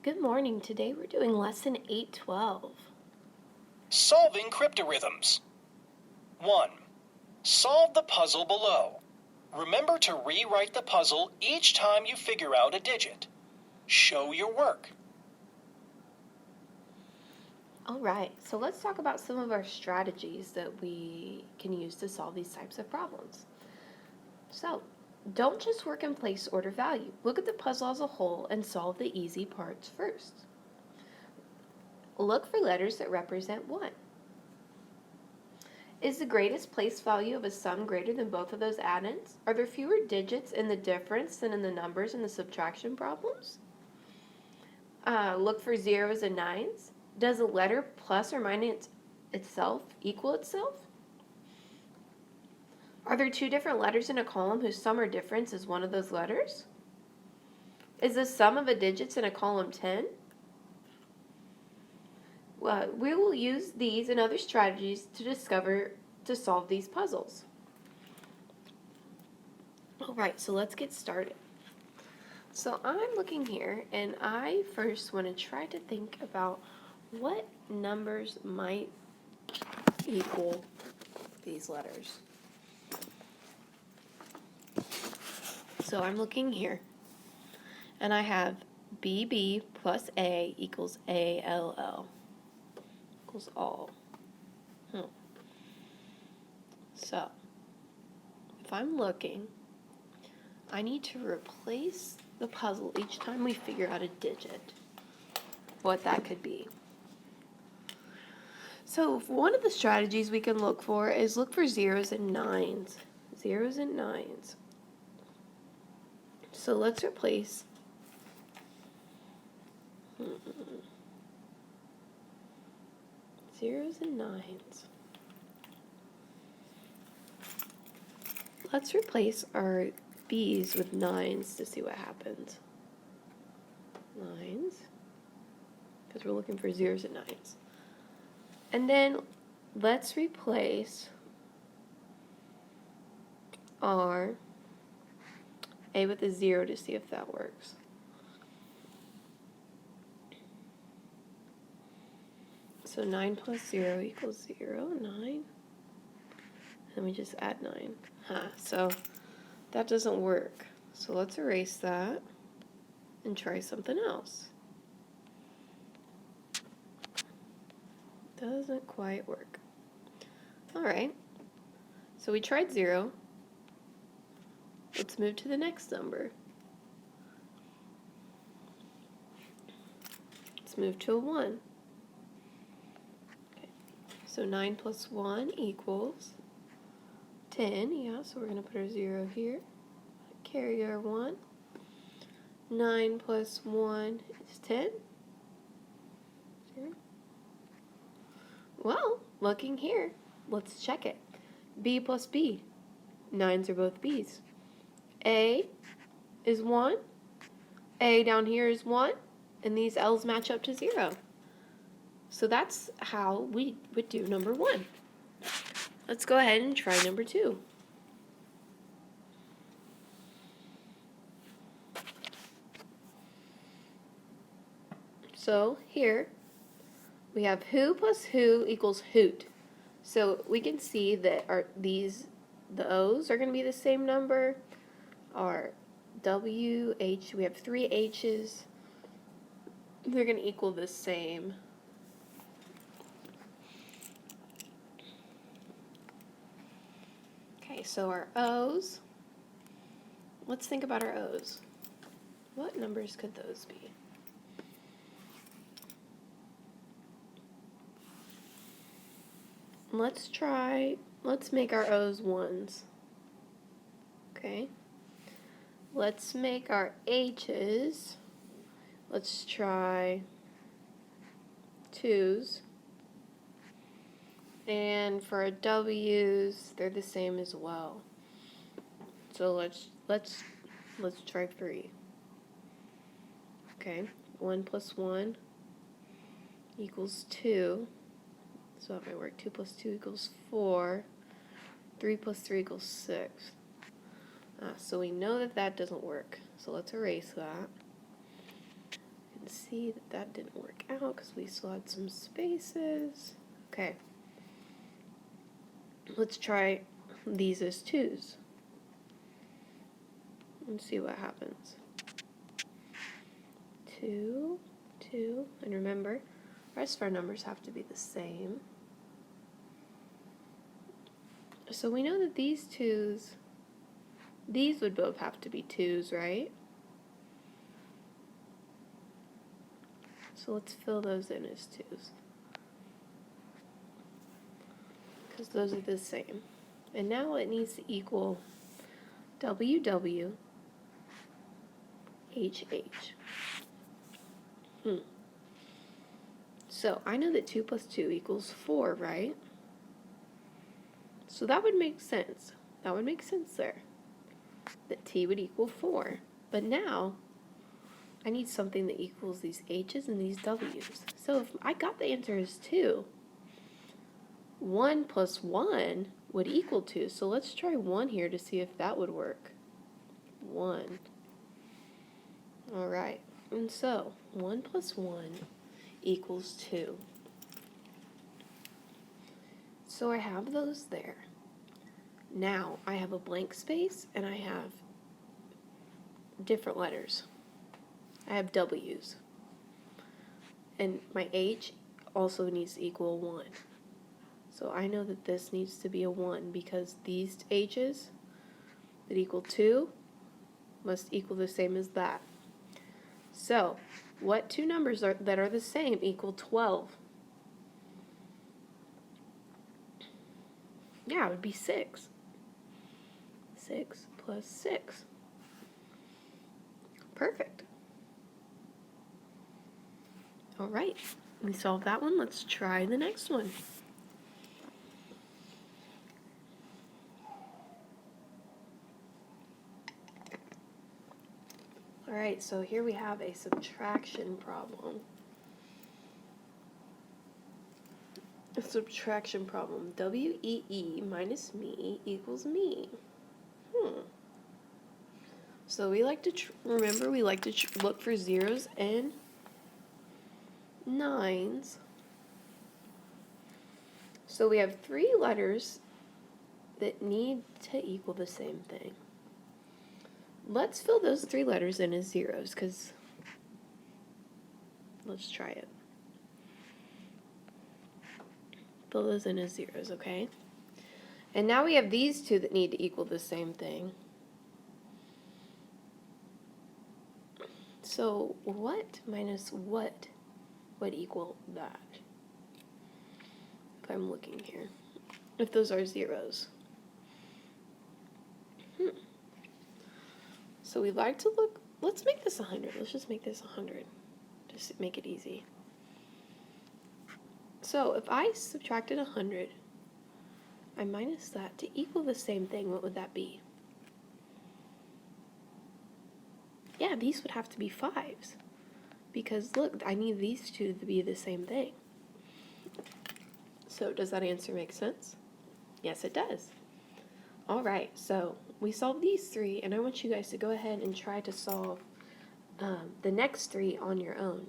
Good morning. Today we're doing lesson 812. Solving cryptorhythms. 1. Solve the puzzle below. Remember to rewrite the puzzle each time you figure out a digit. Show your work. All right, so let's talk about some of our strategies that we can use to solve these types of problems. So, don't just work in place order value. Look at the puzzle as a whole and solve the easy parts first. Look for letters that represent 1. Is the greatest place value of a sum greater than both of those addends? Are there fewer digits in the difference than in the numbers in the subtraction problems? Look for zeros and nines. Does a letter plus or minus itself equal itself? Are there two different letters in a column whose sum or difference is one of those letters? Is the sum of the digits in a column 10? Well, we will use these and other strategies to solve these puzzles. All right, so let's get started. So I'm looking here, and I first want to try to think about what numbers might equal these letters. So I'm looking here, and I have BB plus A equals ALL equals all. So if I'm looking, I need to replace the puzzle each time we figure out a digit, what that could be. So one of the strategies we can look for is look for zeros and nines. Zeros and nines. So let's replace zeros and nines. Let's replace our B's with nines to see what happens. Nines, because we're looking for zeros and nines. And then let's replace our A with a 0 to see if that works. So 9 plus 0 equals 0, 9. And we just add 9. So that doesn't work. So let's erase that and try something else. Doesn't quite work. Alright, so we tried 0. Let's move to the next number. Let's move to a 1. Okay. So 9 plus 1 equals 10. Yeah, so we're going to put our 0 here. Carry our 1. 9 plus 1 is 10. 0. Well, looking here, let's check it. B plus B. 9s are both B's. A is 1. A down here is 1. And these L's match up to 0. So that's how we would do number 1. Let's go ahead and try number 2. So here we have who plus who equals hoot. So we can see that the O's are going to be the same number. Our W, H, we have 3 H's. They're going to equal the same. Okay, so our O's, let's think about our O's. What numbers could those be? Let's make our O's 1s. Okay. Let's make our H's, let's try 2s. And for our W's, they're the same as well. So let's try 3. Okay, 1 plus 1 equals 2. So that might work. 2 plus 2 equals 4. 3 plus 3 equals 6. So we know that that doesn't work. So let's erase that. can see that that didn't work out because we still had some spaces. Okay. Let's try these as 2's. And see what happens. 2, 2, and remember, the rest of our numbers have to be the same. So we know that these 2's, these would both have to be 2's, right? So let's fill those in as 2's. Because those are the same. And now it needs to equal WW, HH. So I know that 2 plus 2 equals 4, right? So that would make sense. That would make sense there. That T would equal 4. But now, I need something that equals these H's and these W's. So if I got the answer as 2, 1 plus 1 would equal 2. So let's try 1 here to see if that would work. 1. Alright, and so 1 plus 1 equals 2. So I have those there. Now I have a blank space and I have different letters. I have W's. And my H also needs to equal 1. So I know that this needs to be a 1 because these H's that equal 2 must equal the same as that. So, what 2 numbers that are the same equal 12? Yeah, it would be 6. 6 plus 6. Perfect. All right, we solved that one. Let's try the next one. All right, so here we have a subtraction problem. A subtraction problem. WEE minus me equals me. So we like to, remember, we like to look for 0's and 9's. So we have 3 letters that need to equal the same thing. Let's fill those 3 letters in as 0's, because let's try it. Fill those in as 0's, okay? And now we have these 2 that need to equal the same thing. So what minus what would equal that? If I'm looking here. If those are 0's. So we like to look, let's make this 100. Let's just make this 100. Just to make it easy. So if I subtracted 100, I minus that to equal the same thing, what would that be? Yeah, these would have to be 5's. Because look, I need these 2 to be the same thing. So does that answer make sense? Yes, it does. All right, so we solved these 3, and I want you guys to go ahead and try to solve the next 3 on your own.